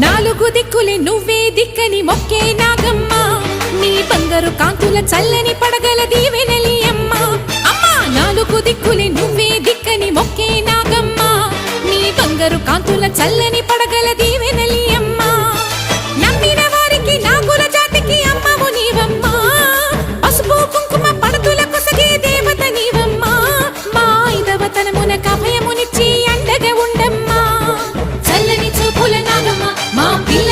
నాలుగు దిక్కులే నువ్వే దిక్కని మొక్కే నాగమ్మ నీ బంగారు కాంతుల చల్లని పడగల దీవెనలి అమ్మ అమ్మా నాలుగు దిక్కులే నువ్వే దిక్కని మొక్కే నాగమ్మ నీ బంగారు కాంతుల చల్లని పడగల దీవెనలి అమ్మ నమ్మిన వారికి నాగుల జాతికి అమ్మవు నీవమ్మ పసుపు కుంకుమ పడతుల కొసగే దేవత నీవమ్మ మా ఐదవతనమునకు అభయమునిచ్చి అండగా ఉండమ్మా చల్లని చూపుల నాగమ్మ మా పిల్ల